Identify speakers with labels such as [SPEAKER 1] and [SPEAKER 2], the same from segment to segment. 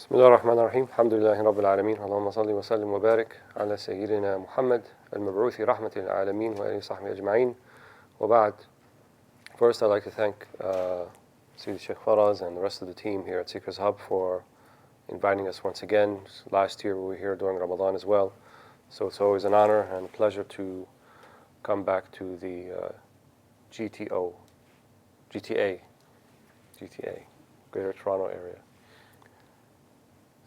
[SPEAKER 1] بسم الله الرحمن الرحيم الحمد لله رب العالمين اللهم صل وسلم وبارك على سيدنا محمد المبعوث رحمة للعالمين وآله وصحبه أجمعين وبعد. First, I'd like to thank Sidi Shaykh Walead and the rest of the team here at Seekers Hub for inviting us once again. Last year we were here during Ramadan as well, so it's always an honor and a pleasure to come back to the GTA, Greater Toronto area.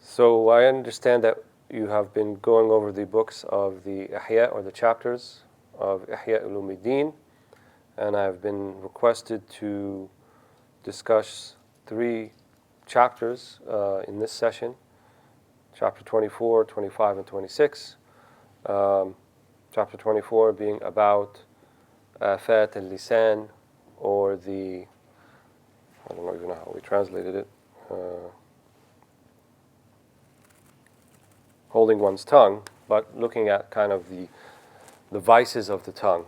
[SPEAKER 1] So I understand that you have been going over the books of the Ihya, or the chapters of Ihya Ulum, and I have been requested to discuss 3 chapters in this session, chapter 24, 25, and 26. Chapter 24 being about Afat al-Lisan, or the, I don't even know how we translated it, holding one's tongue, but looking at kind of the vices of the tongue.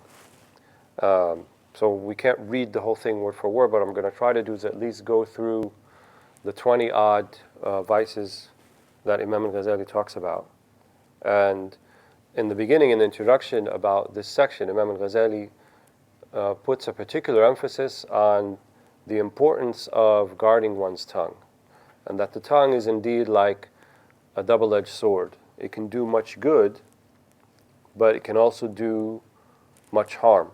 [SPEAKER 1] So we can't read the whole thing word for word, but I'm going to try to do is at least go through the 20-odd vices that Imam Ghazali talks about. And in the beginning, in the introduction about this section, Imam Ghazali puts a particular emphasis on the importance of guarding one's tongue, and that the tongue is indeed like a double-edged sword. It can do much good, but it can also do much harm,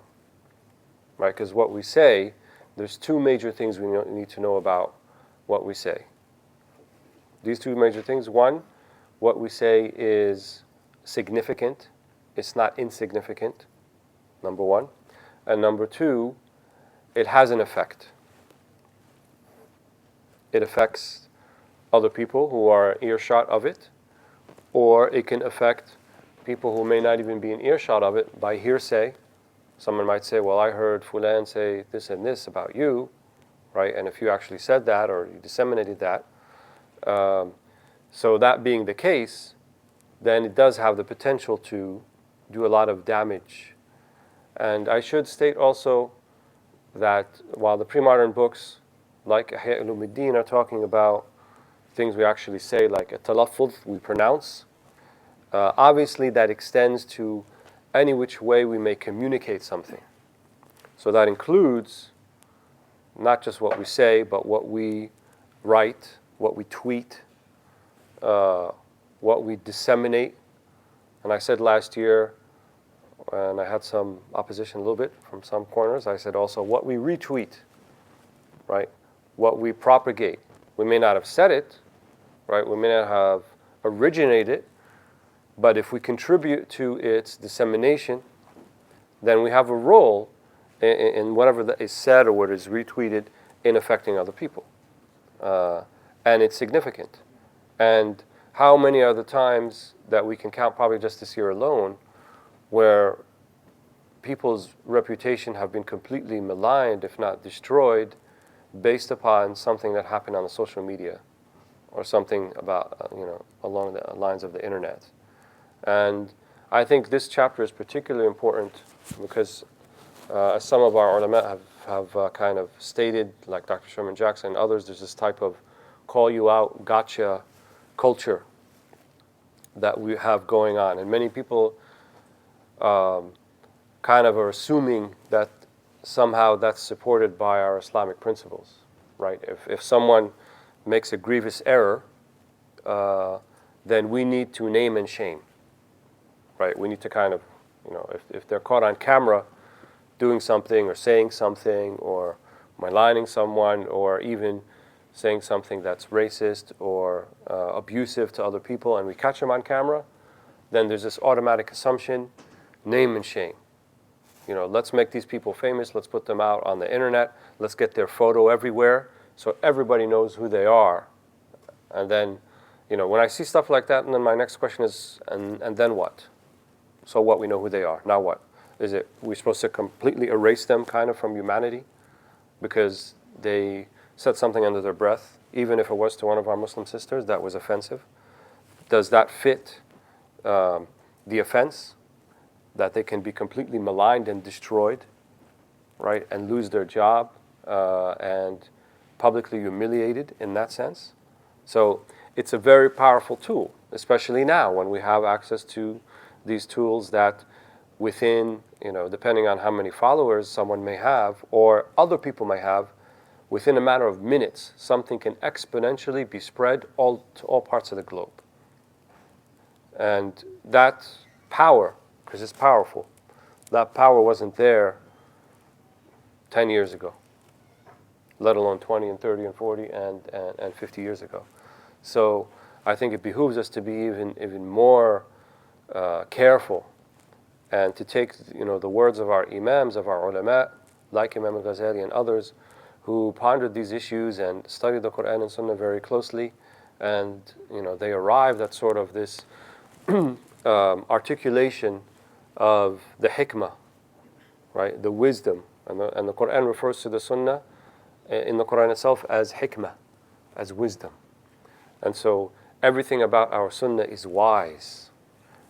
[SPEAKER 1] right? Because what we say, there's 2 major things we need to know about what we say. These 2 major things: 1, what we say is significant, it's not insignificant, number 1. And number 2, it has an effect. It affects other people who are earshot of it, or it can affect people who may not even be in earshot of it by hearsay. Someone might say, well, I heard Fulan say this and this about you, right? And if you actually said that or you disseminated that, so that being the case, then it does have the potential to do a lot of damage. And I should state also that while the pre-modern books like Ihya Ulum are talking about things we actually say, like a talaffuz, we pronounce, obviously that extends to any which way we may communicate something. So that includes not just what we say, but what we write, what we tweet, what we disseminate. And I said last year, and I had some opposition a little bit from some corners, I said also what we retweet, right? What we propagate. We may not have said it, right? We may not have originated it, but if we contribute to its dissemination, then we have a role in whatever that is said or what is retweeted in affecting other people. And it's significant. And how many are the times that we can count, probably just this year alone, where people's reputation have been completely maligned, if not destroyed, based upon something that happened on the social media or something about, along the lines of the internet. And I think this chapter is particularly important because, as some of our ulama have kind of stated, like Dr. Sherman Jackson and others, there's this type of call you out, gotcha culture that we have going on. And many people kind of are assuming that somehow that's supported by our Islamic principles, right? If someone makes a grievous error, then we need to name and shame, right? We need to kind of, if they're caught on camera doing something or saying something or maligning someone or even saying something that's racist or abusive to other people, and we catch them on camera, then there's this automatic assumption, name and shame. Let's make these people famous, let's put them out on the internet, let's get their photo everywhere so everybody knows who they are. And then, when I see stuff like that, and then my next question is, and then what? So what, we know who they are, now what? Is it, we're supposed to completely erase them kind of from humanity because they said something under their breath, even if it was to one of our Muslim sisters that was offensive? Does that fit the offense? That they can be completely maligned and destroyed, right, and lose their job and publicly humiliated in that sense? So it's a very powerful tool, especially now when we have access to these tools that within, depending on how many followers someone may have or other people may have, within a matter of minutes, something can exponentially be spread to all parts of the globe. And that power, because it's powerful, that power wasn't there 10 years ago, let alone 20 and 30 and 40 and 50 years ago. So I think it behooves us to be even more careful and to take the words of our imams, of our ulama, like Imam Ghazali and others, who pondered these issues and studied the Quran and Sunnah very closely, and they arrived at sort of this articulation of the hikmah, right? The wisdom, and the Quran refers to the Sunnah in the Quran itself as hikmah, as wisdom. And so everything about our Sunnah is wise.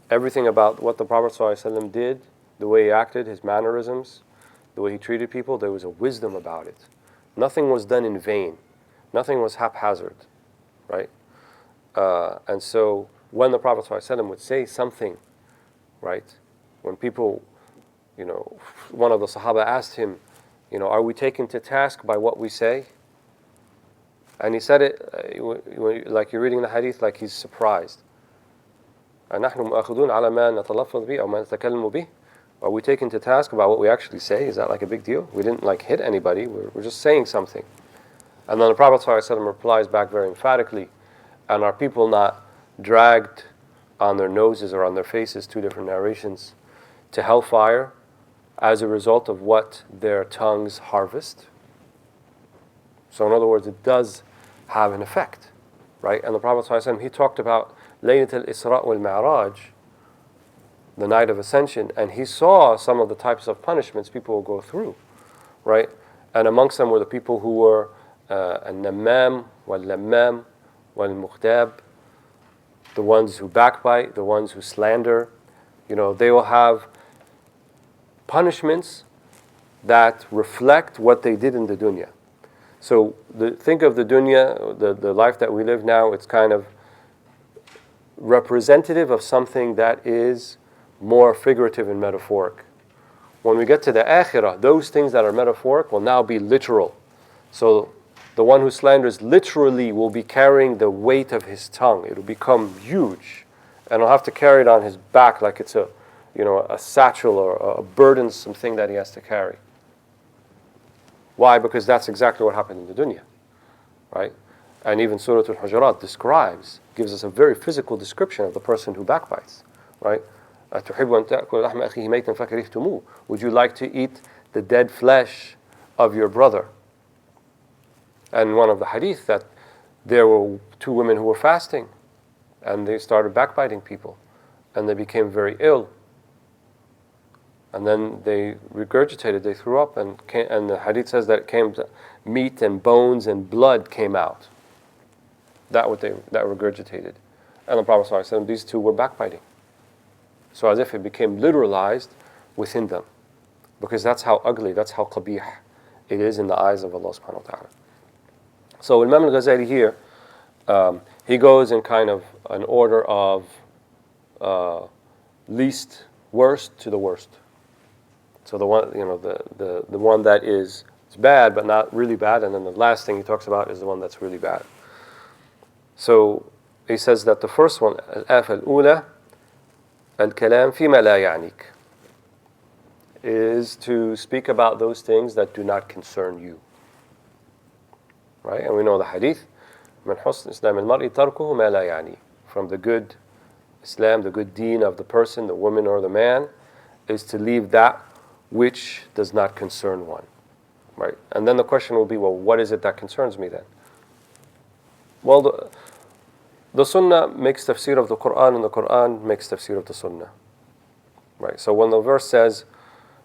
[SPEAKER 1] Everything about what the Prophet ﷺ did, the way he acted, his mannerisms, the way he treated people, there was a wisdom about it. Nothing was done in vain. Nothing was haphazard, right? And so when the Prophet ﷺ would say something, right, when people, one of the Sahaba asked him, are we taken to task by what we say? And he said it like you're reading the hadith, like he's surprised. أَنَحْنُ مُؤَخِذُونَ عَلَى مَا نَتَلَفَّظ بِهِ أَوْ مَا نَتَكَلَّمُ بِهِ. Are we taken to task about what we actually say? Is that like a big deal? We didn't hit anybody. We're just saying something. And then the Prophet ﷺ replies back very emphatically, and are people not dragged on their noses or on their faces, two different narrations, to hellfire as a result of what their tongues harvest? So in other words, it does have an effect, right? And the Prophet ﷺ, he talked about Laylatul Isra wal Mi'raj, the night of ascension, and he saw some of the types of punishments people will go through, right? And amongst them were the people who were al-namam, wal-lammam, wal-mukhtab, the ones who backbite, the ones who slander. They will have punishments that reflect what they did in the dunya. So think of the dunya, the life that we live now, it's kind of representative of something that is more figurative and metaphoric. When we get to the akhirah, those things that are metaphoric will now be literal. So the one who slanders literally will be carrying the weight of his tongue. It will become huge, and he'll have to carry it on his back like it's a satchel or a burdensome thing that he has to carry. Why? Because that's exactly what happened in the dunya, right? And even Surah Al-Hujurat gives us a very physical description of the person who backbites, right? Would you like to eat the dead flesh of your brother? And one of the hadith that there were two women who were fasting, and they started backbiting people, and they became very ill. And then they regurgitated, they threw up, and the hadith says that meat and bones and blood came out. That regurgitated. And the Prophet ﷺ, these two were backbiting. So as if it became literalized within them. Because that's how ugly, that's how qabih it is in the eyes of Allah subhanahu wa ta'ala. So Imam Ghazali here, he goes in kind of an order of least worst to the worst. So the one, the one that is it's bad but not really bad, and then the last thing he talks about is the one that's really bad. So he says that the first one, al-afah al-ula, al-kalam fima la ya'nik, is to speak about those things that do not concern you. Right? And we know the hadith, من حسن إسلام المرء تركه ما لا يعني. From the good Islam, the good deen of the person, the woman or the man, is to leave that which does not concern one. Right? And then the question will be, well, what is it that concerns me then? Well, the Sunnah makes tafsir of the Quran, and the Quran makes tafsir of the Sunnah. Right? So when the verse says,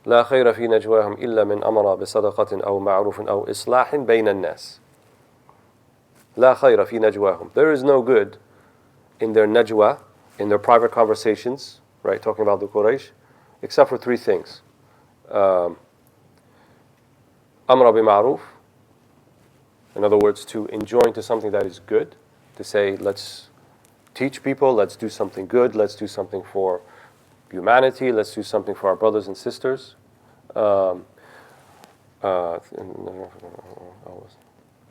[SPEAKER 1] لا خير في نجواهم إلا من أمر بصدقة أو معروف أو إصلاح بين الناس. لا خير في نجواهم. There is no good in their najwa, in their private conversations, right, talking about the Quraysh, except for three things. أمر بمعروف, in other words, to enjoin to something that is good, to say, let's teach people, let's do something good, let's do something for humanity, let's do something for our brothers and sisters. Islahin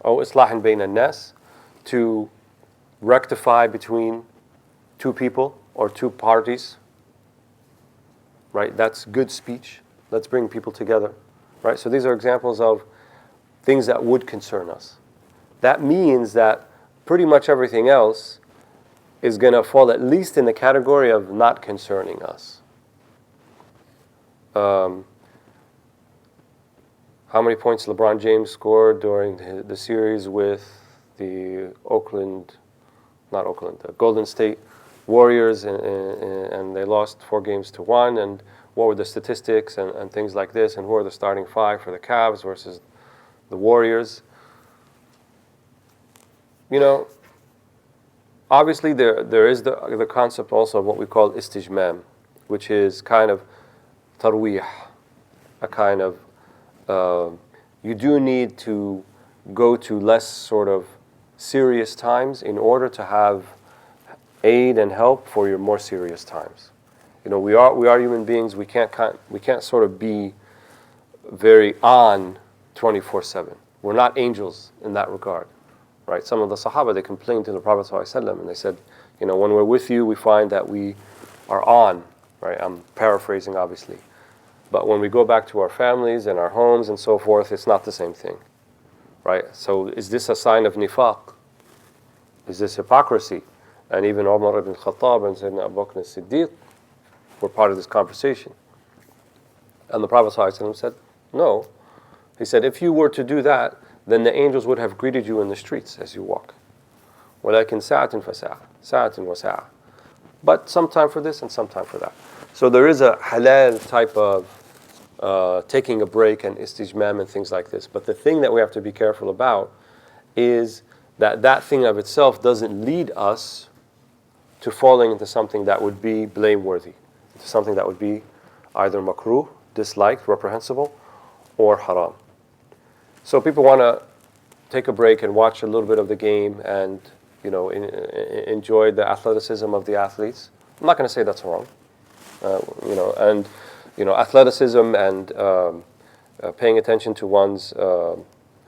[SPEAKER 1] bayn an-nas, to rectify between two people or two parties, right? That's good speech. Let's bring people together, right? So these are examples of things that would concern us. That means that pretty much everything else is going to fall at least in the category of not concerning us. How many points LeBron James scored during the series with the Golden State Warriors, and they lost 4-1, and what were the statistics and things like this, and who are the starting five for the Cavs versus the Warriors. Obviously there is the concept also of what we call istijmam, which is kind of tarwih, a kind of, you do need to go to less sort of serious times in order to have aid and help for your more serious times. We are human beings. We can't sort of be very on 24/7. We're not angels in that regard, right? Some of the Sahaba, they complained to the Prophet ﷺ, and they said, when we're with you, we find that we are on, right? I'm paraphrasing, obviously. But when we go back to our families and our homes and so forth, it's not the same thing, right? So is this a sign of nifaq? Is this hypocrisy? And even Umar ibn Khattab and Sayyidina Abu Bakr as-Siddiq were part of this conversation. And the Prophet ﷺ said, no. He said, if you were to do that, then the angels would have greeted you in the streets as you walk. وَلَكِنْ سَاعَةٍ فَسَاعَةٍ سَاعَةٍ وَسَاعَةٍ. But some time for this and some time for that. So there is a halal type of taking a break and istijmam and things like this. But the thing that we have to be careful about is that thing of itself doesn't lead us to falling into something that would be blameworthy, into something that would be either makruh, disliked, reprehensible, or haram. So people want to take a break and watch a little bit of the game and enjoy the athleticism of the athletes. I'm not going to say that's wrong. Athleticism and paying attention to one's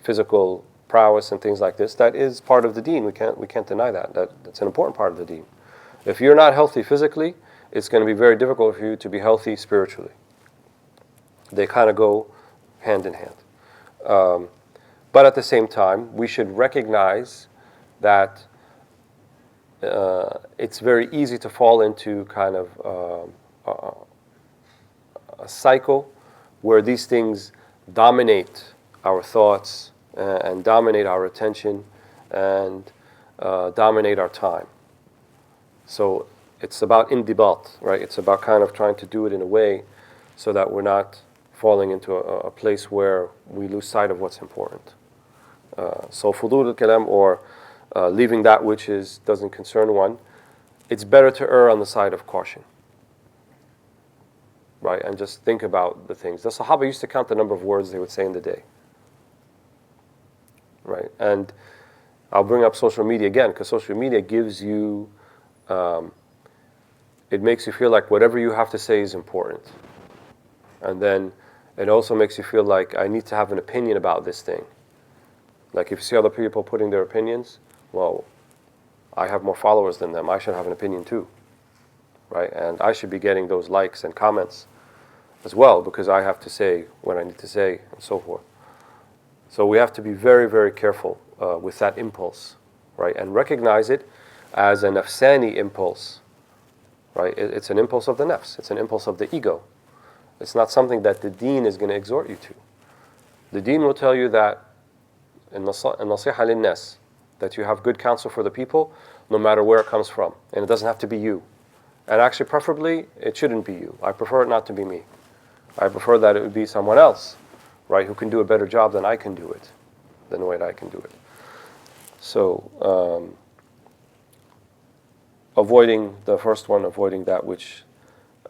[SPEAKER 1] physical prowess and things like this, that is part of the deen. We can't deny that. That's an important part of the deen. If you're not healthy physically, it's going to be very difficult for you to be healthy spiritually. They kind of go hand in hand. But at the same time, we should recognize that it's very easy to fall into kind of a cycle where these things dominate our thoughts and dominate our attention and dominate our time. So it's about indibat, right? It's about kind of trying to do it in a way so that we're not falling into a place where we lose sight of what's important. So fudul al-kalam, or leaving that which doesn't concern one, it's better to err on the side of caution, right? And just think about the things. The Sahaba used to count the number of words they would say in the day, right? And I'll bring up social media again, because social media gives you, it makes you feel like whatever you have to say is important. And then it also makes you feel like I need to have an opinion about this thing. Like if you see other people putting their opinions, well, I have more followers than them. I should have an opinion too, right? And I should be getting those likes and comments as well, because I have to say what I need to say and so forth. So we have to be very, very careful with that impulse, right? And recognize it as a nafsani impulse, right? It's an impulse of the nafs. It's an impulse of the ego. It's not something that the deen is going to exhort you to. The deen will tell you that in nasiha lin-nas, that you have good counsel for the people, no matter where it comes from. And it doesn't have to be you. And actually, preferably, it shouldn't be you. I prefer it not to be me. I prefer that it would be someone else, right, who can do a better job than I can do it, than the way that I can do it. So, avoiding the first one, avoiding that which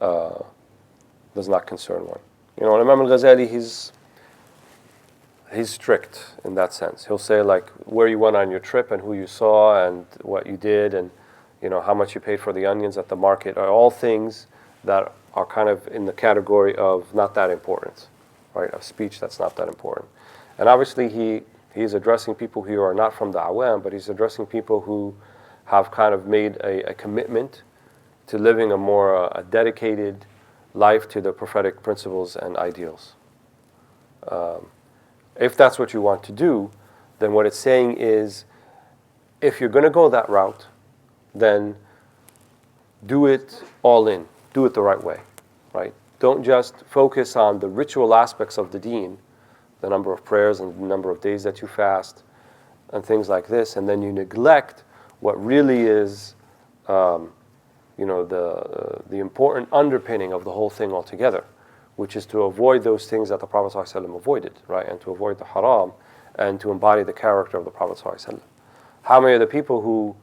[SPEAKER 1] does not concern one. Imam Ghazali, he's strict in that sense. He'll say like where you went on your trip and who you saw and what you did and how much you paid for the onions at the market are all things that are kind of in the category of not that important, right? Of speech that's not that important. And obviously he's addressing people who are not from the awam, but he's addressing people who have kind of made a commitment to living a more dedicated life to the prophetic principles and ideals. If that's what you want to do, then what it's saying is, if you're going to go that route, then do it all in. Do it the right way, right? Don't just focus on the ritual aspects of the deen, the number of prayers and the number of days that you fast and things like this, and then you neglect what really is the important underpinning of the whole thing altogether, which is to avoid those things that the Prophet ﷺ avoided, right? And to avoid the haram and to embody the character of the Prophet ﷺ. How many of the people who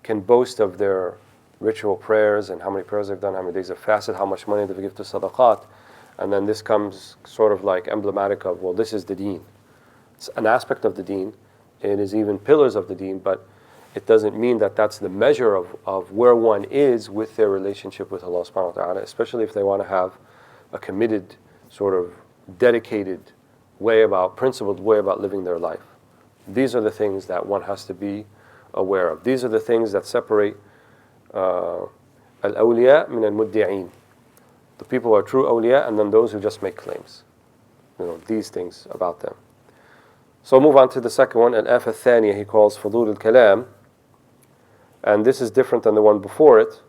[SPEAKER 1] can boast of their ritual prayers and how many prayers they've done, how many days they've fasted, how much money they've given to sadaqat, and then this comes sort of like emblematic of, well, this is the deen. It's an aspect of the deen. It is even pillars of the deen, but it doesn't mean that that's the measure of where one is with their relationship with Allah subhanahu wa ta'ala, especially if they want to have a committed, sort of dedicated principled way about living their life. These are the things that one has to be aware of. These are the things that separate al-awliya min al-muddi'een. The people who are true awliya and then those who just make claims. These things about them. So move on to the second one, al-af al-thaniya, he calls fudul al-kalam. And this is different than the one before it.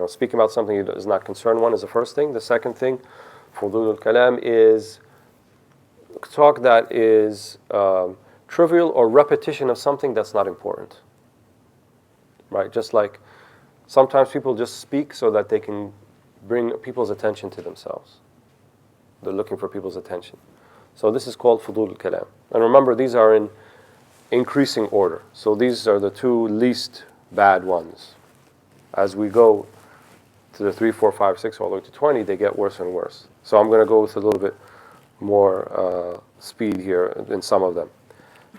[SPEAKER 1] Speaking about something that is not concerned one is the first thing. The second thing, fudul al-kalam, is talk that is trivial or repetition of something that's not important. Right? Just like sometimes people just speak so that they can bring people's attention to themselves. They're looking for people's attention. So this is called fudul al-kalam. And remember, these are in increasing order. So these are the two least bad ones. As we go to the 3, 4, 5, 6, all the way to 20, they get worse and worse. So I'm going to go with a little bit more speed here in some of them.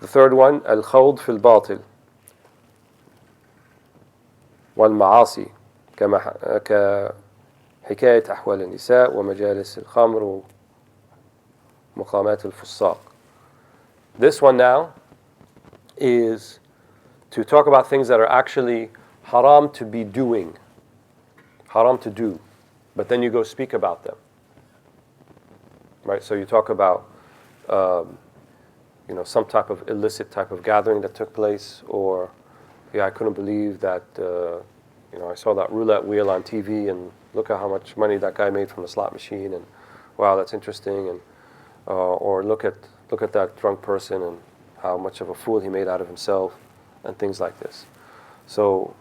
[SPEAKER 1] The third one, al-khawd fil batil wal-ma'asi كحكاية أحوال النساء ومجالس الخمر ومقامات الفساق. This one now is to talk about things that are actually haram to be doing, haram to do, but then you go speak about them. Right? So you talk about some type of illicit type of gathering that took place, or I couldn't believe that I saw that roulette wheel on TV and look at how much money that guy made from the slot machine, and wow, that's interesting, and or look at that drunk person and how much of a fool he made out of himself, and things like this. So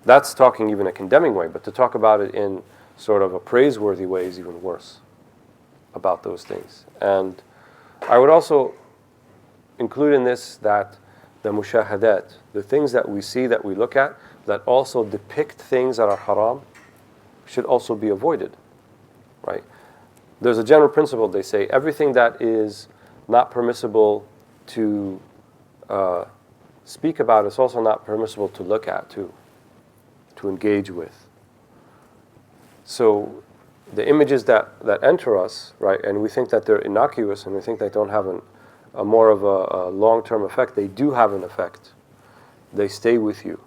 [SPEAKER 1] that's talking even a condemning way, but to talk about it in sort of a praiseworthy way is even worse about those things. And I would also include in this that the mushahadat, the things that we see, that we look at, that also depict things that are haram, should also be avoided, right? There's a general principle, they say, everything that is not permissible to speak about is also not permissible to look at, to engage with. So the images that enter us, right, and we think that they're innocuous and we think they don't have a more of a long-term effect, they do have an effect. They stay with you.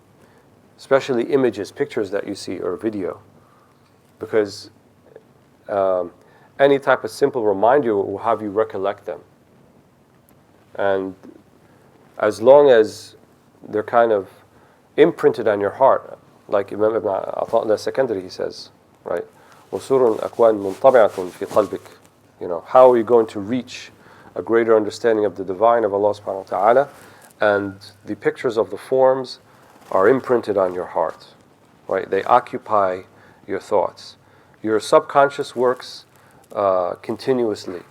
[SPEAKER 1] Especially images, pictures that you see, or video. Because any type of simple reminder will have you recollect them. And as long as they're kind of imprinted on your heart, like Imam Ibn Ata al-Secondary, he says, right? وَسُورٌ الْأَكْوَانِ مُنْطَبِعَةٌ فِي قَلْبِكَ. How are you going to reach a greater understanding of the divine, of Allah subhanahu wa ta'ala, and the pictures of the forms are imprinted on your heart, right? They occupy your thoughts. Your subconscious works continuously,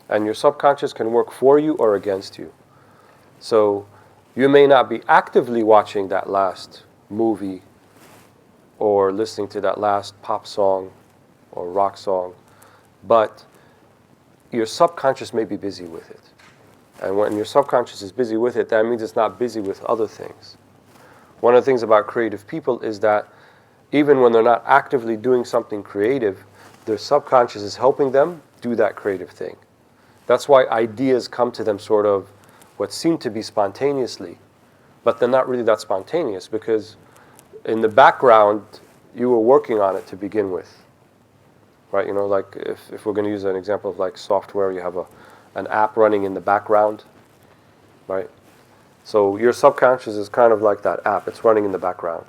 [SPEAKER 1] and your subconscious can work for you or against you. So you may not be actively watching that last movie or listening to that last pop song or rock song, but your subconscious may be busy with it. And when your subconscious is busy with it, that means it's not busy with other things. One of the things about creative people is that even when they're not actively doing something creative, their subconscious is helping them do that creative thing. That's why ideas come to them sort of what seem to be spontaneously, but they're not really that spontaneous, because in the background, you were working on it to begin with. Right? You know, like if we're going to use an example of like software, you have an app running in the background, right? So your subconscious is kind of like that app. It's running in the background.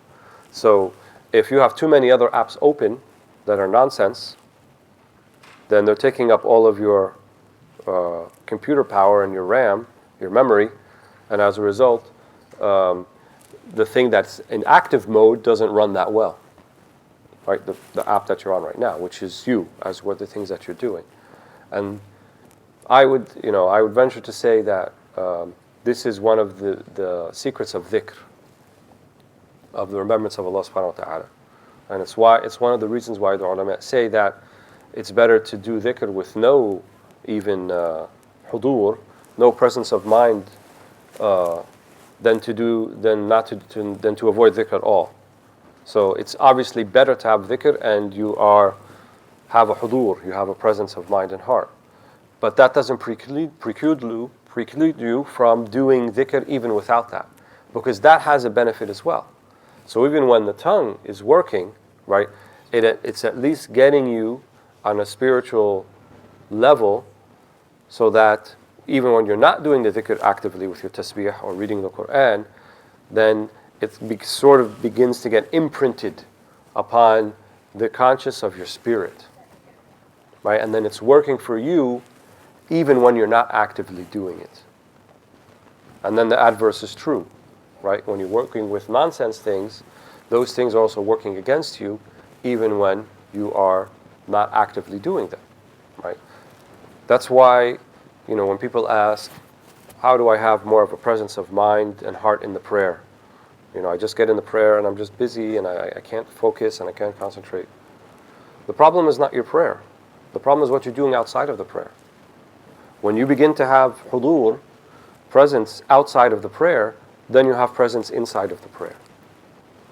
[SPEAKER 1] So if you have too many other apps open that are nonsense, then they're taking up all of your computer power and your RAM, your memory, and as a result, the thing that's in active mode doesn't run that well. Right, the app that you're on right now, which is you, as what the things that you're doing. And I would venture to say that this is one of the secrets of dhikr, of the remembrance of Allah subhanahu wa ta'ala. And it's one of the reasons why the ulama say that it's better to do dhikr with no even hudur, no presence of mind, than to avoid dhikr at all. So it's obviously better to have dhikr and you have a hudur, you have a presence of mind and heart. But that doesn't preclude you from doing dhikr even without that, because that has a benefit as well. So even when the tongue is working, right, it's at least getting you on a spiritual level, so that even when you're not doing the dhikr actively with your tasbih or reading the Quran, then it sort of begins to get imprinted upon the conscious of your spirit, right? And then it's working for you even when you're not actively doing it. And then the adverse is true, right? When you're working with nonsense things, those things are also working against you even when you are not actively doing them, right? That's why, when people ask, how do I have more of a presence of mind and heart in the prayer? I just get in the prayer and I'm just busy and I can't focus and I can't concentrate. The problem is not your prayer. The problem is what you're doing outside of the prayer. When you begin to have hudur, presence outside of the prayer, then you have presence inside of the prayer,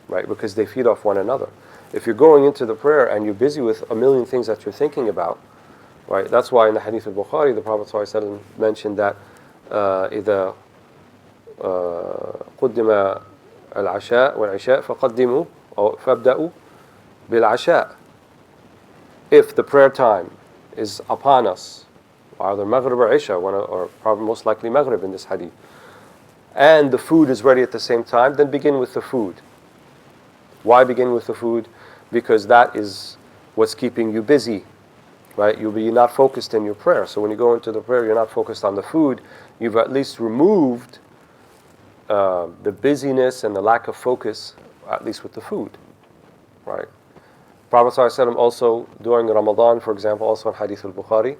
[SPEAKER 1] right? Because they feed off one another. If you're going into the prayer and you're busy with a million things that you're thinking about, right? That's why in the hadith al-Bukhari, the Prophet ﷺ mentioned that إِذَا قُدِّمَ العشاء والعشاء فقدموا أو فابدأوا بالعشاء. If the prayer time is upon us, either Maghrib or Isha, or probably most likely Maghrib in this hadith, and the food is ready at the same time, then begin with the food. Why begin with the food? Because that is what's keeping you busy, right? You'll be not focused in your prayer. So when you go into the prayer, you're not focused on the food. You've at least removed the busyness and the lack of focus, at least with the food, right? Prophet ﷺ also, during Ramadan, for example, also in Hadith al-Bukhari,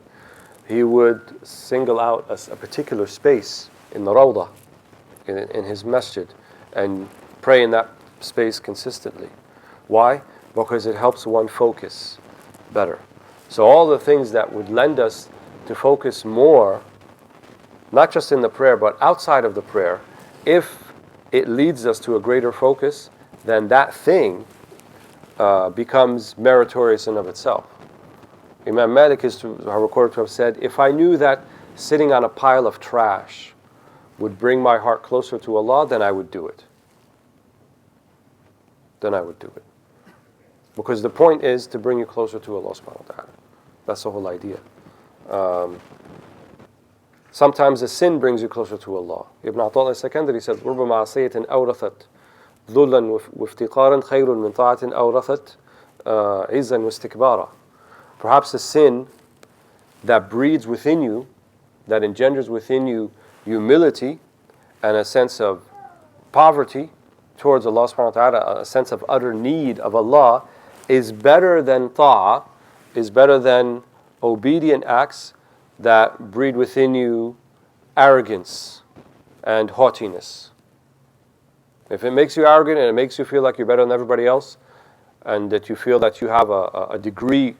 [SPEAKER 1] he would single out a particular space in the Rawdah, in his masjid, and pray in that space consistently. Why? Because it helps one focus better. So all the things that would lend us to focus more, not just in the prayer, but outside of the prayer, if it leads us to a greater focus, then that thing becomes meritorious in of itself. Imam Malik is recorded to have said, if I knew that sitting on a pile of trash would bring my heart closer to Allah, then I would do it. Because the point is to bring you closer to Allah subhanahu wa ta'ala. That's the whole idea. Sometimes a sin brings you closer to Allah. Ibn Ata'illah al-Sakandari said, رُبَّ مَعْصِيَةٍ أَوْرَثَتْ ذُلًّا وَافْتِقَارًا خَيْرٌ مِنْ طَاعَةٍ أَوْرَثَتْ عِزًّا وَاسْتِكْبَارًا. Perhaps a sin that breeds within you, that engenders within you humility and a sense of poverty towards Allah subhanahu wa ta'ala, a sense of utter need of Allah, is better than ta'ah, is better than obedient acts that breed within you arrogance and haughtiness. If it makes you arrogant and it makes you feel like you're better than everybody else, and that you feel that you have a degree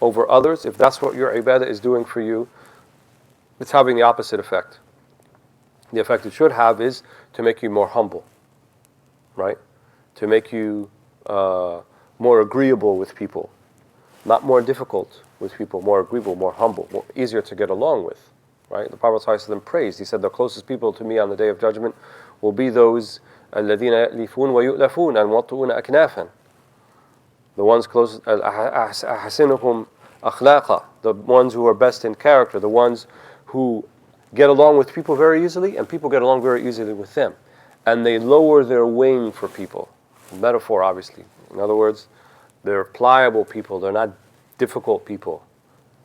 [SPEAKER 1] over others, if that's what your ibadah is doing for you, It's having the opposite effect. The effect it should have is to make you more humble, right? To make you more agreeable with people, not more difficult with people, more agreeable, more humble, more easier to get along with, right? The Prophet ﷺ praised. He said, the closest people to me on the Day of Judgment will be those الَّذِينَ يَأْلِفُونَ وَيُؤْلَفُونَ وَيَطُّؤُونَ أَكْنَافًا. The ones closest, أَحْسِنُهُمْ أَخْلَاقًا, the ones who are best in character, the ones who get along with people very easily, and people get along very easily with them. And they lower their wing for people. Metaphor, obviously. In other words, they're pliable people. They're not difficult people.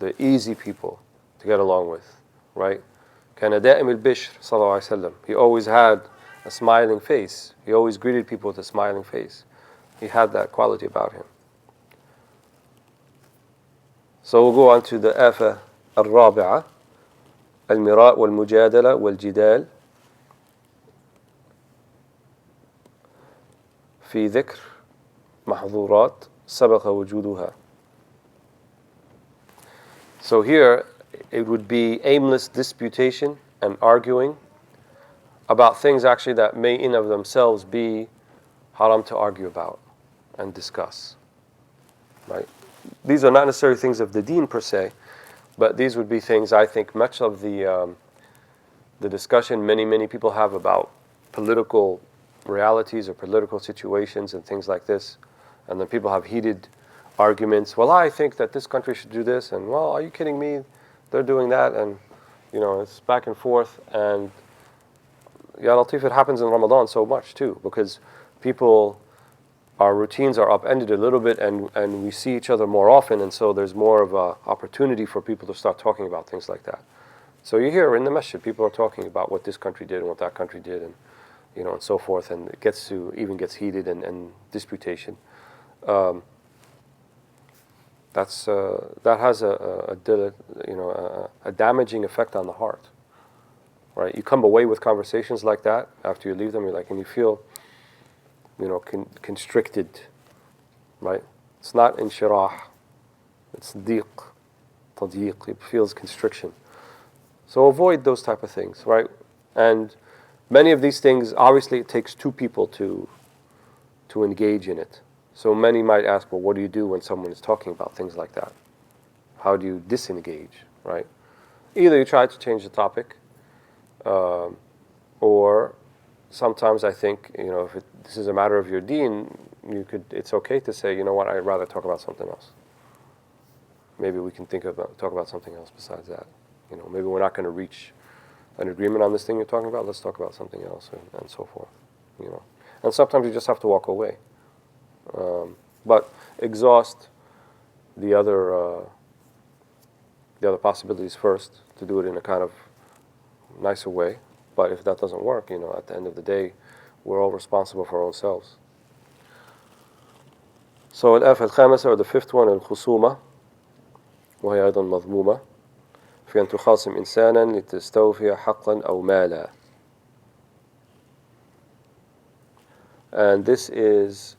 [SPEAKER 1] They're easy people to get along with, right? كان دائم البشر صلى الله عليه وسلم. He always had a smiling face. He always greeted people with a smiling face. He had that quality about him. So we'll go on to the آفة الرابعة. المراء والمجادلة والجدال في ذكر محظورات سبق وجودها. So here it would be aimless disputation and arguing about things actually that may in of themselves be haram to argue about and discuss, right? These are not necessarily things of the deen per se, but these would be things, I think, much of the discussion many people have about political realities or political situations and things like this. And then people have heated arguments. Well, I think that this country should do this. And, well, are you kidding me? They're doing that. And, it's back and forth. And, Ya Latif, it happens in Ramadan so much, too, because our routines are upended a little bit, and we see each other more often, and so there's more of an opportunity for people to start talking about things like that. So you hear in the masjid, people are talking about what this country did and what that country did, and and so forth, and it gets heated and disputation. That has a damaging effect on the heart, right? You come away with conversations like that after you leave them, and you feel constricted, right? It's not inshirah, it's tadyiq, it feels constriction. So avoid those type of things, right? And many of these things, obviously it takes two people to engage in it. So many might ask, well, what do you do when someone is talking about things like that? How do you disengage, right? Either you try to change the topic, or sometimes I think, if this is a matter of your deen, it's okay to say, you know what, I'd rather talk about something else. Maybe we can talk about something else besides that. Maybe we're not going to reach an agreement on this thing you're talking about. Let's talk about something else, and so forth. And sometimes you just have to walk away. But exhaust the other possibilities first, to do it in a kind of nicer way. But if that doesn't work, at the end of the day, we're all responsible for our own selves. So الآفة الخامسة, or the fifth one, الخصومة, وهي أيضا مضمومة في أن تخاصم إنسانا لتستوفي حقا أو مالا. And this is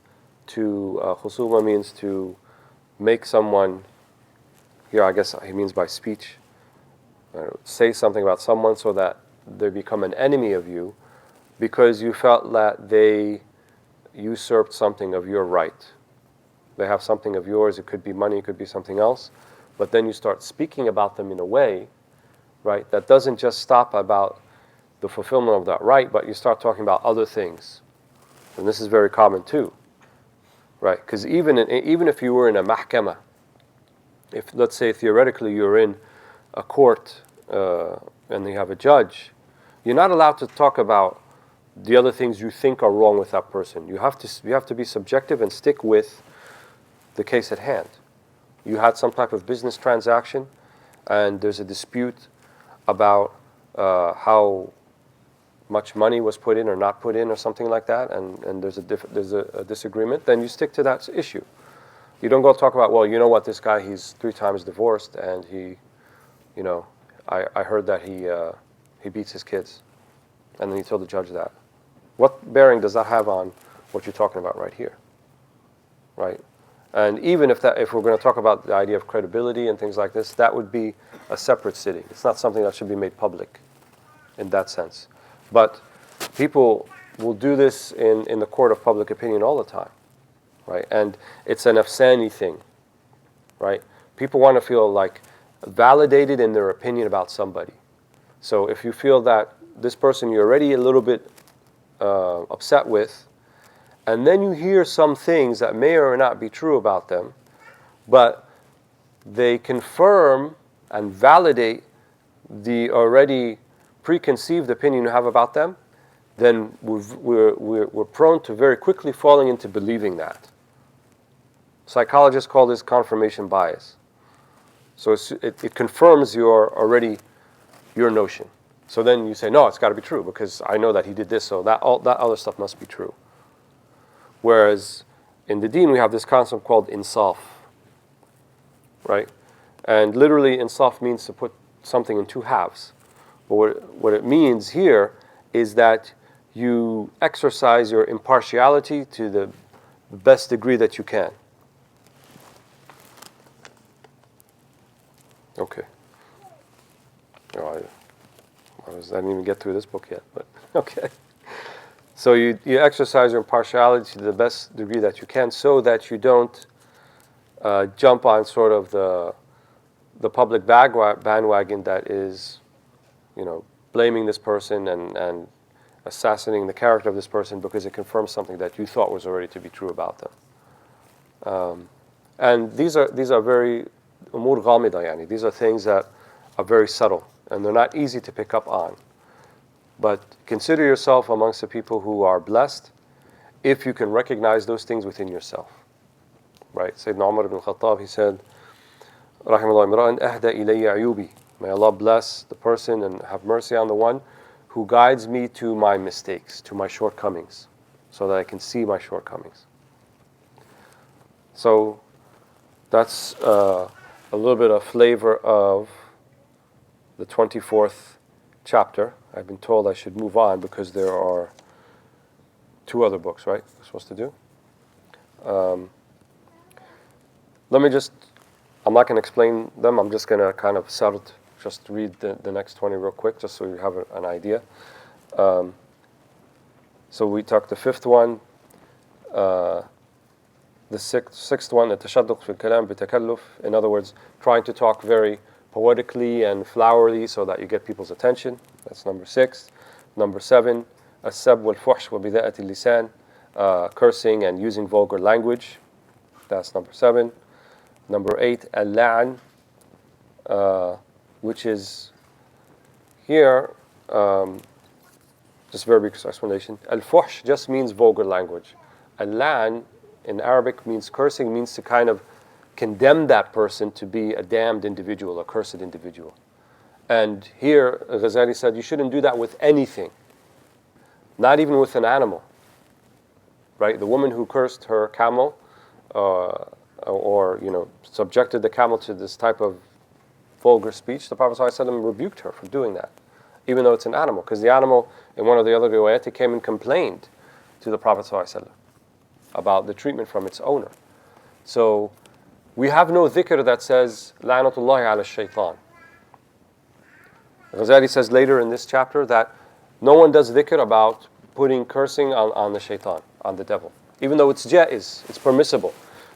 [SPEAKER 1] khusuma means to make someone, here I guess he means by speech, say something about someone so that they become an enemy of you because you felt that they usurped something of your right. They have something of yours, it could be money, it could be something else, but then you start speaking about them in a way, right, that doesn't just stop about the fulfillment of that right, but you start talking about other things. And this is very common too, right? Because even if you were in a mahkama, if let's say theoretically you're in a court and you have a judge, you're not allowed to talk about the other things you think are wrong with that person. You have to be subjective and stick with the case at hand. You had some type of business transaction, and there's a dispute about how much money was put in or not put in or something like that, and there's a disagreement, then you stick to that issue. You don't go talk about, well, you know what, this guy, he's 3 times divorced, and he, I heard that he beats his kids. And then you tell the judge that. What bearing does that have on what you're talking about right here? Right? And even if we're going to talk about the idea of credibility and things like this, that would be a separate sitting. It's not something that should be made public in that sense. But people will do this in the court of public opinion all the time, right? And it's an afsani thing, right? People want to feel like validated in their opinion about somebody. So if you feel that this person you're already a little bit upset with, and then you hear some things that may or may not be true about them, but they confirm and validate the already preconceived opinion you have about them, then we're prone to very quickly falling into believing that. Psychologists call this confirmation bias. So it confirms your notion. So then you say, no, it's got to be true because I know that he did this, so that other stuff must be true. Whereas in the deen we have this concept called insaf, right? And literally insaf means to put something in two halves. But what it means here is that you exercise your impartiality to the best degree that you can. Okay. I didn't even get through this book yet, but okay. So you exercise your impartiality to the best degree that you can so that you don't jump on sort of the public bandwagon that is, blaming this person and assassinating the character of this person because it confirms something that you thought was already to be true about them. And these are very umur ghamida, yani. These are things that are very subtle and they're not easy to pick up on. But consider yourself amongst the people who are blessed if you can recognize those things within yourself. Right? Sayyidina Umar ibn Khattab, he said, Rahimahullah imra'an ahda ilayya ayubi. May Allah bless the person and have mercy on the one who guides me to my mistakes, to my shortcomings, so that I can see my shortcomings. So that's a little bit of flavor of the 24th chapter. I've been told I should move on because there are 2 other books, right, we're supposed to do. I'm not going to explain them. I'm just going to kind of just read the next 20 real quick, just so you have an idea. So we talked the 5th one, the sixth one, التشدق في الكلام بتكلف. In other words, trying to talk very poetically and flowery so that you get people's attention. That's number 6. Number 7, السب والفحش وبذاءة اللسان, cursing and using vulgar language. That's number 7. Number 8, اللعن, which is here, just very big explanation. Al-fuhsh just means vulgar language. Al-la'an in Arabic means cursing, means to kind of condemn that person to be a damned individual, a cursed individual. And here, Ghazali said, you shouldn't do that with anything, not even with an animal. Right? The woman who cursed her camel, or subjected the camel to this type of vulgar speech, the Prophet ﷺ rebuked her for doing that, even though it's an animal, because the animal, in one of the other riwayat, came and complained to the Prophet ﷺ about the treatment from its owner. So we have no dhikr that says la'natullahi ala shaitan. Ghazali says later in this chapter that no one does dhikr about putting cursing on the shaitan, on the devil, even though it's jaiz, it's permissible,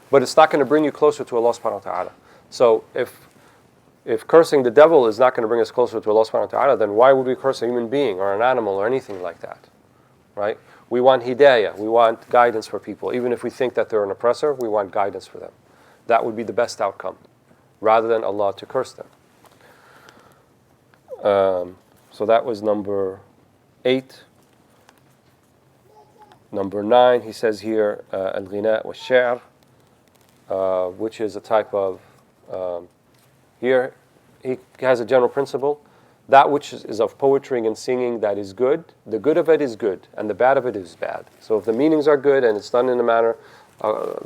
[SPEAKER 1] but it's not going to bring you closer to Allah subhanahu wa ta'ala. So if cursing the devil is not going to bring us closer to Allah subhanahu wa ta'ala, then why would we curse a human being or an animal or anything like that? Right? We want hidayah, we want guidance for people. Even if we think that they're an oppressor, we want guidance for them. That would be the best outcome, rather than Allah to curse them. So that was number 8. Number 9, he says here, al-ghina wa-sha'r, which is a type of, here he has a general principle. That which is of poetry and singing that is good, the good of it is good, and the bad of it is bad. So if the meanings are good and it's done in a manner,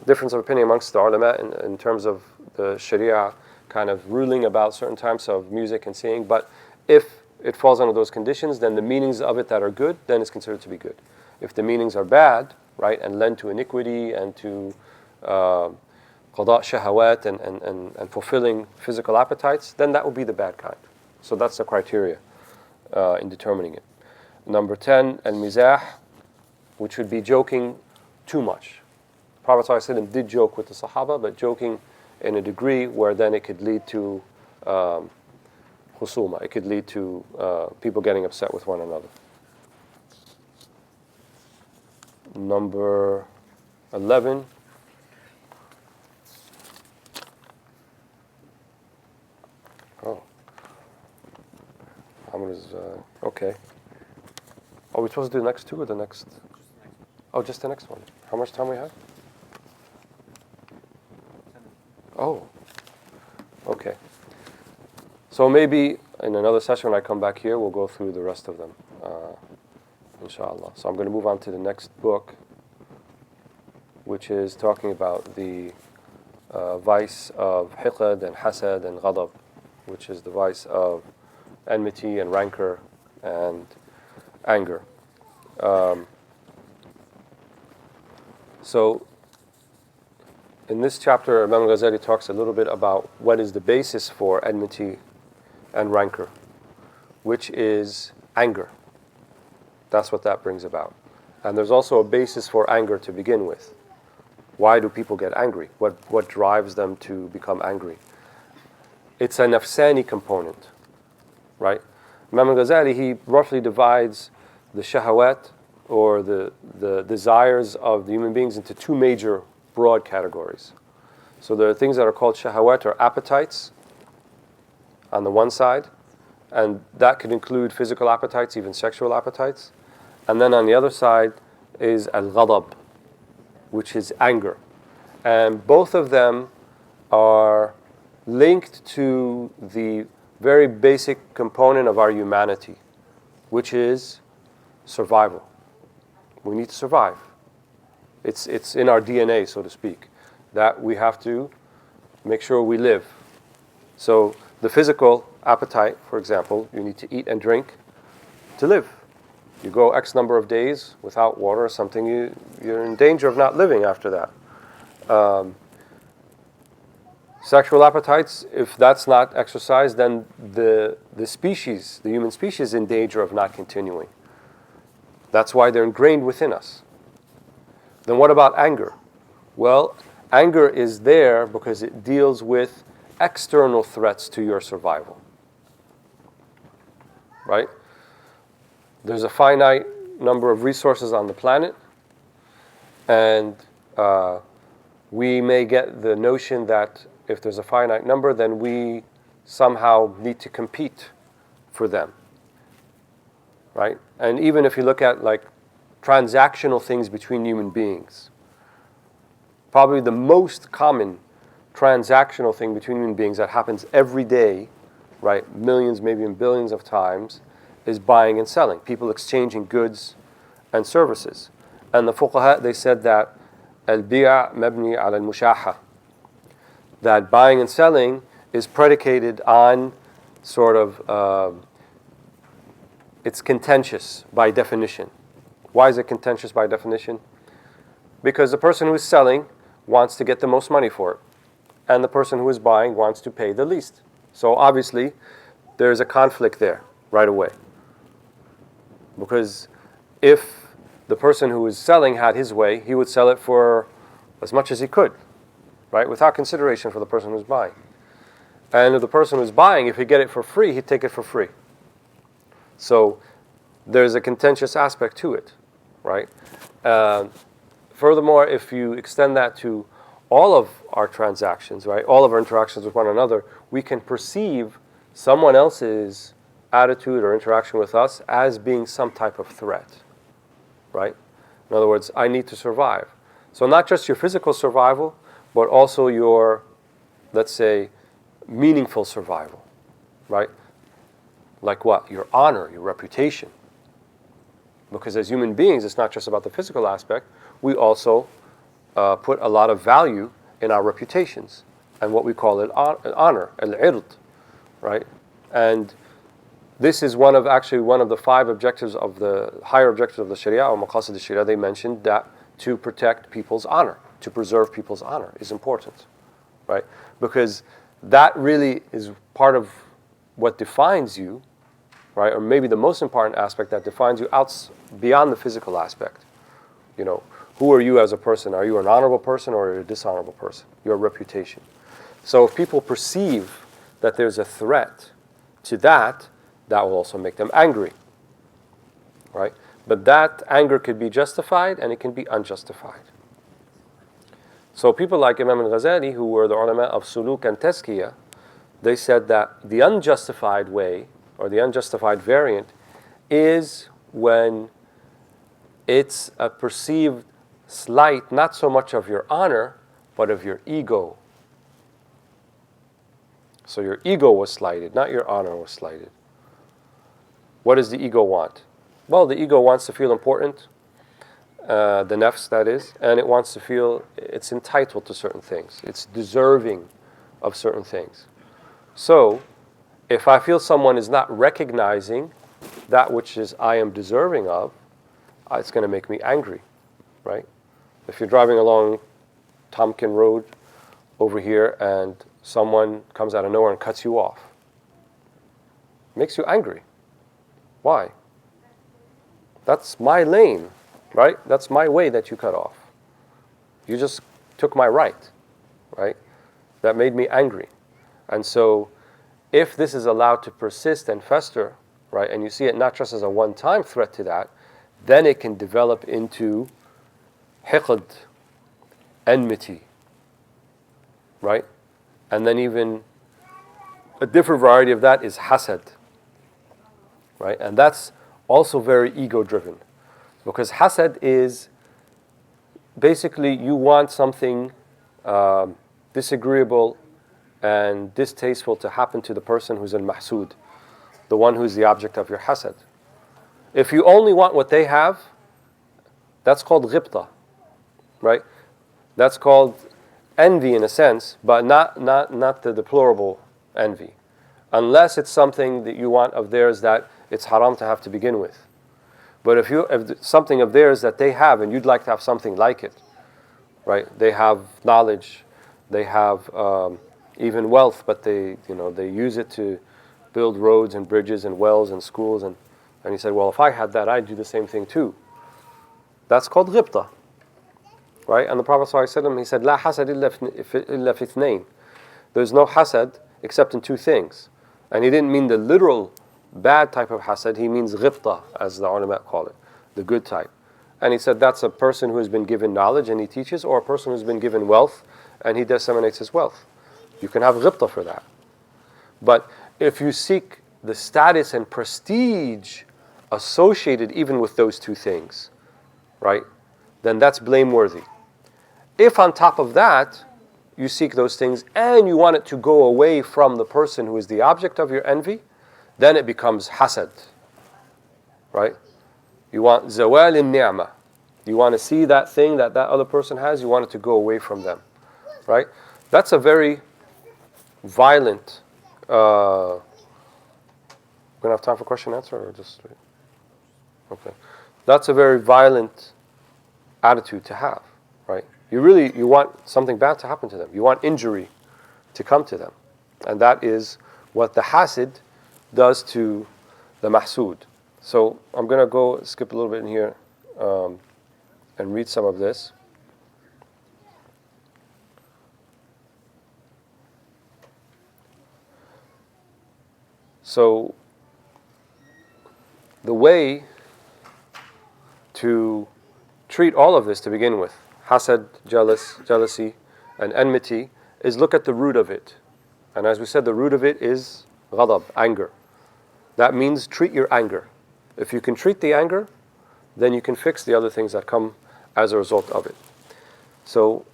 [SPEAKER 1] difference of opinion amongst the ulama in terms of the sharia kind of ruling about certain types of music and singing, but if it falls under those conditions, then the meanings of it that are good, then it's considered to be good. If the meanings are bad, right, and lend to iniquity and to qada shahawat and fulfilling physical appetites, then that would be the bad kind. So that's the criteria in determining it. Number 10, al-mizah, which would be joking too much. Prophet ﷺ did joke with the Sahaba, but joking in a degree where then it could lead to husuma. It could lead to people getting upset with one another. Number 11. Oh. Ahmed is, okay. Are we supposed to do the next two or the next? Oh, just the next one. How much time we have? Oh, okay. So maybe in another session when I come back here, we'll go through the rest of them, inshallah. So I'm going to move on to the next book, which is talking about the vice of hiqad and hasad and ghadab, which is the vice of enmity and rancor and anger. So in this chapter, Imam Ghazali talks a little bit about what is the basis for enmity and rancor, which is anger. That's what that brings about. And there's also a basis for anger to begin with. Why do people get angry? What drives them to become angry? It's a nafsani component, right? Imam Ghazali, he roughly divides the shahawat, or the desires of the human beings, into two major broad categories. So there are things that are called shahawat, or appetites, on the one side, and that could include physical appetites, even sexual appetites. And then on the other side is al-ghadab, which is anger. And both of them are linked to the very basic component of our humanity, which is survival. We need to survive. It's in our DNA, so to speak, that we have to make sure we live. So the physical appetite, for example, you need to eat and drink to live. You go X number of days without water or something, you're in danger of not living after that. Sexual appetites, if that's not exercised, then the species, the human species, is in danger of not continuing. That's why they're ingrained within us. Then what about anger? Well, anger is there because it deals with external threats to your survival. Right? There's a finite number of resources on the planet, and we may get the notion that if there's a finite number, then we somehow need to compete for them. Right? And even if you look at like transactional things between human beings, probably the most common transactional thing between human beings that happens every day, right, millions, maybe even billions of times, is buying and selling, people exchanging goods and services. And the fuqaha, they said that al-bi' mabni ala al-mushaha, that buying and selling is predicated on sort of, it's contentious by definition. Why is it contentious by definition? Because the person who is selling wants to get the most money for it, and the person who is buying wants to pay the least. So obviously, there's a conflict there right away. Because if the person who is selling had his way, he would sell it for as much as he could, right? Without consideration for the person who's buying. And if the person who's buying, if he get it for free, he'd take it for free. So there's a contentious aspect to it, right? Furthermore, if you extend that to all of our transactions, right, all of our interactions with one another, we can perceive someone else's attitude or interaction with us as being some type of threat, right? In other words, I need to survive. So not just your physical survival, but also your, let's say, meaningful survival, right? Like what? Your honor, your reputation. Because as human beings, it's not just about the physical aspect. We also put a lot of value in our reputations and what we call it honor, al-ird, right? And this is one of the 5 objectives of the higher objectives of the Sharia, or maqasid al-Sharia. They mentioned that to protect people's honor, to preserve people's honor is important, right? Because that really is part of what defines you, right? Or maybe the most important aspect that defines you beyond the physical aspect. You know, who are you as a person? Are you an honorable person or are you a dishonorable person? Your reputation. So if people perceive that there's a threat to that, that will also make them angry, right? But that anger could be justified and it can be unjustified. So people like Imam Ghazali, who were the ulama of suluk and tazkiyah, they said that the unjustified way, or the unjustified variant, is when it's a perceived slight, not so much of your honor, but of your ego. So your ego was slighted, not your honor was slighted. What does the ego want? Well, the ego wants to feel important, the nafs that is, and it wants to feel it's entitled to certain things. It's deserving of certain things. So, if I feel someone is not recognizing that which is I am deserving of, it's going to make me angry, right? If you're driving along Tompkin Road over here and someone comes out of nowhere and cuts you off, it makes you angry. Why? That's my lane, right? That's my way that you cut off. You just took my right, right? That made me angry. And so if this is allowed to persist and fester, right, and you see it not just as a one-time threat to that, then it can develop into hiqd, enmity, right? And then even a different variety of that is hasad, right? And that's also very ego-driven, because hasad is basically you want something disagreeable and distasteful to happen to the person who's al-mahsud, the one who's the object of your hasad. If you only want what they have, that's called ghibta, right? That's called envy in a sense, but not the deplorable envy. Unless it's something that you want of theirs that it's haram to have to begin with. But if something of theirs that they have and you'd like to have something like it, right? They have knowledge, they have even wealth, but they use it to build roads and bridges and wells and schools, and he said, well, if I had that, I'd do the same thing too. That's called ghibta, right? And the Prophet ﷺ, he said, "La hasad illa fi ithnain." There's no hasad except in two things. And he didn't mean the literal bad type of hasad, he means ghibta, as the ulama call it, the good type. And he said that's a person who has been given knowledge and he teaches, or a person who's been given wealth and he disseminates his wealth. You can have ghibta for that. But if you seek the status and prestige associated even with those two things, right, then that's blameworthy. If on top of that, you seek those things and you want it to go away from the person who is the object of your envy, then it becomes hasad, right? You want zawal in-ni'mah. You want to see that thing that other person has, you want it to go away from them, right? That's a very violent, we're going to have time for question and answer or just straight? Okay. That's a very violent attitude to have, right? You want something bad to happen to them. You want injury to come to them. And that is what the hasid does to the mahsud. So I'm going to skip a little bit in here and read some of this. So the way to treat all of this to begin with, hasad, jealousy, and enmity, is look at the root of it. And as we said, the root of it is ghadab, anger. That means treat your anger. If you can treat the anger, then you can fix the other things that come as a result of it. So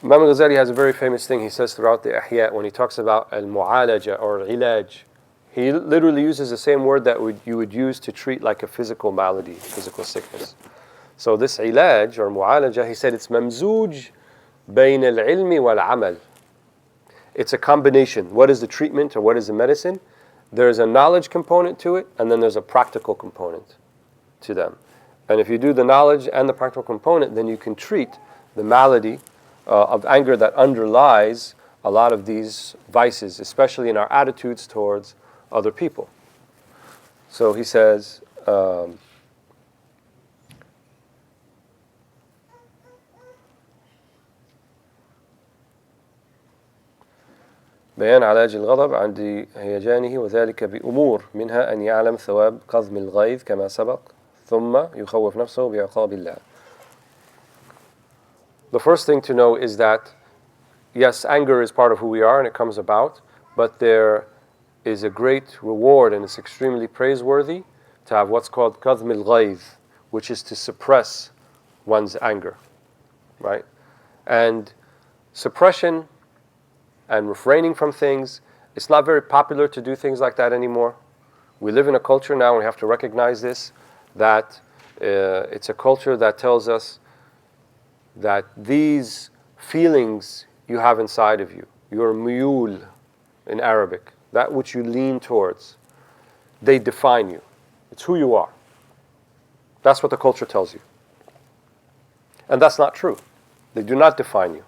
[SPEAKER 1] Imam Ghazali has a very famous thing he says throughout the Ihya when he talks about al-mu'alaja or ilaj. He literally uses the same word that you would use to treat like a physical malady, physical sickness. So this ilaj or mu'alaja, he said it's mamzuj bayn al-ilmi wal-amal. It's a combination. What is the treatment or what is the medicine? There's a knowledge component to it, and then there's a practical component to them. And if you do the knowledge and the practical component, then you can treat the malady of anger that underlies a lot of these vices, especially in our attitudes towards other people. So he says, بيان علاج الغضب عند هيجانه وذلك بأمور منها أن يعلم ثواب كظم الغيظ كما سبق ثم يخوف نفسه بعقاب الله. The first thing to know is that yes, anger is part of who we are and it comes about, but there is a great reward and it's extremely praiseworthy to have what's called كظم الغيظ, which is to suppress one's anger, right? And suppression and refraining from things, it's not very popular to do things like that anymore. We live in a culture now, and we have to recognize this, that it's a culture that tells us that these feelings you have inside of you, your mule in Arabic, that which you lean towards, they define you. It's who you are. That's what the culture tells you. And that's not true. They do not define you,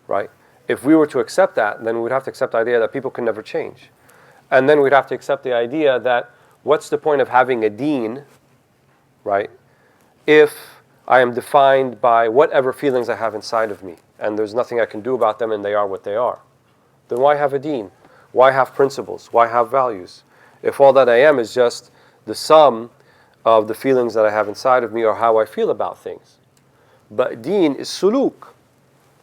[SPEAKER 1] right? If we were to accept that, then we'd have to accept the idea that people can never change. And then we'd have to accept the idea that what's the point of having a deen, right, if I am defined by whatever feelings I have inside of me and there's nothing I can do about them and they are what they are? Then why have a deen? Why have principles? Why have values? If all that I am is just the sum of the feelings that I have inside of me or how I feel about things. But deen is suluk,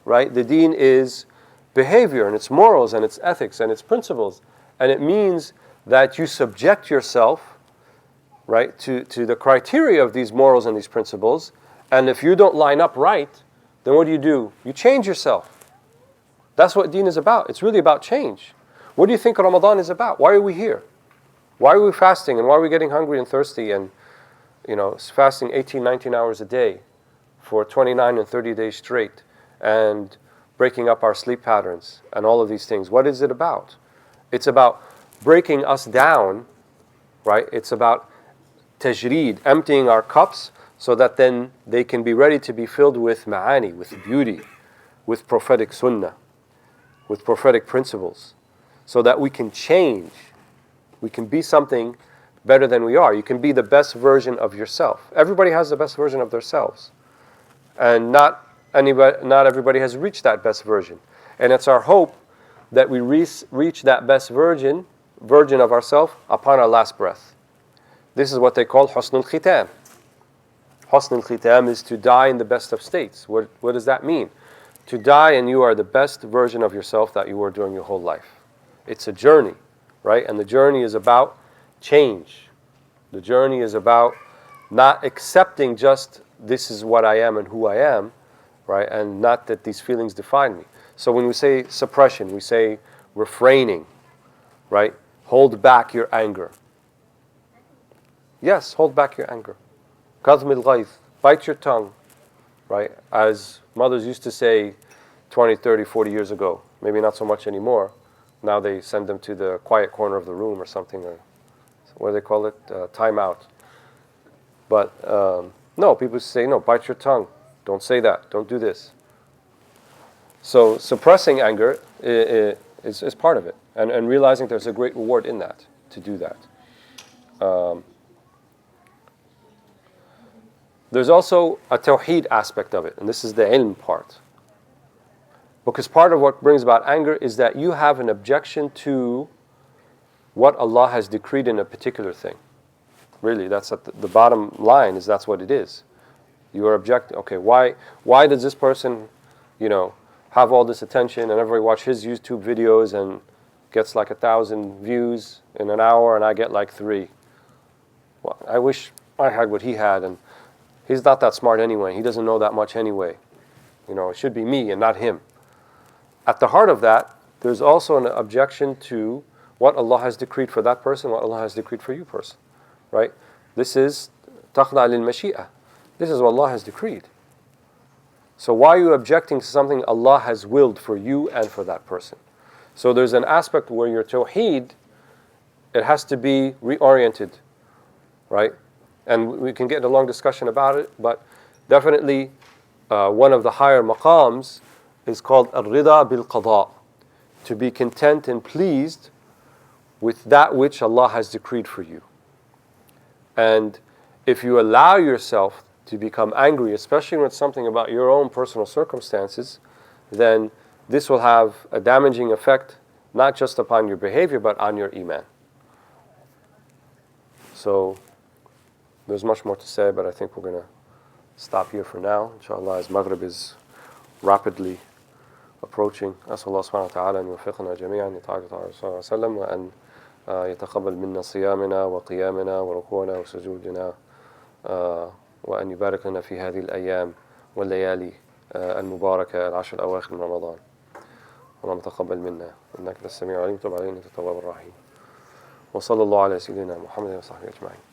[SPEAKER 1] right? The deen is behavior and its morals and its ethics and its principles. And it means that you subject yourself, right, to the criteria of these morals and these principles. And if you don't line up right, then what do? You change yourself. That's what deen is about. It's really about change. What do you think Ramadan is about? Why are we here? Why are we fasting and why are we getting hungry and thirsty and, fasting 18, 19 hours a day for 29 and 30 days straight and breaking up our sleep patterns and all of these things? What is it about? It's about breaking us down, right? It's about tajreed, emptying our cups so that then they can be ready to be filled with ma'ani, with beauty, with prophetic sunnah, with prophetic principles, so that we can change. We can be something better than we are. You can be the best version of yourself. Everybody has the best version of themselves. And not everybody has reached that best version. And it's our hope that we reach that best version of ourselves upon our last breath. This is what they call husn al-khitam. Husn al-khitam is to die in the best of states. What does that mean? To die and you are the best version of yourself that you were during your whole life. It's a journey, right? And the journey is about change. The journey is about not accepting just this is what I am and who I am, right? And not that these feelings define me. So when we say suppression, we say refraining, right? Hold back your anger. Yes, hold back your anger. Qadm al-ghayth, bite your tongue, right? As mothers used to say 20, 30, 40 years ago. Maybe not so much anymore. Now they send them to the quiet corner of the room or something, or what do they call it? Timeout. But no, people say, no, bite your tongue. Don't say that. Don't do this. So suppressing anger is part of it. And realizing there's a great reward in that, to do that. There's also a tawheed aspect of it, and this is the ilm part. Because part of what brings about anger is that you have an objection to what Allah has decreed in a particular thing. Really, that's at the bottom line, is that's what it is. You are objecting, okay, why does this person, have all this attention and everybody watch his YouTube videos and gets like 1,000 views in an hour and I get like 3? Well, I wish I had what he had, and he's not that smart anyway. He doesn't know that much anyway. It should be me and not him. At the heart of that, there's also an objection to what Allah has decreed for that person, what Allah has decreed for you person, right? This is takhda lil mashi'ah. This is what Allah has decreed. So why are you objecting to something Allah has willed for you and for that person? So there's an aspect where your tawheed, it has to be reoriented, right? And we can get in a long discussion about it, but definitely one of the higher maqams is called al-rida bil-qada, to be content and pleased with that which Allah has decreed for you. And if you allow yourself to become angry, especially when it's something about your own personal circumstances, then this will have a damaging effect, not just upon your behavior, but on your iman. So, there's much more to say, but I think we're going to stop here for now. Inshallah, as Maghrib is rapidly approaching. أسأل الله سبحانه وتعالى أن يوفقنا جميعا لطاعة رسول الله صلى الله عليه وسلم وأن يتقبل منا صيامنا وقيامنا وركوعنا وسجودنا وأن يبارك لنا في هذه الأيام والليالي المباركة العشر الأواخر من رمضان. اللهم تقبل منا إنك أنت السميع العليم وتب علينا أنت التواب الرحيم. وصلى الله على سيدنا محمد وصحبه أجمعين.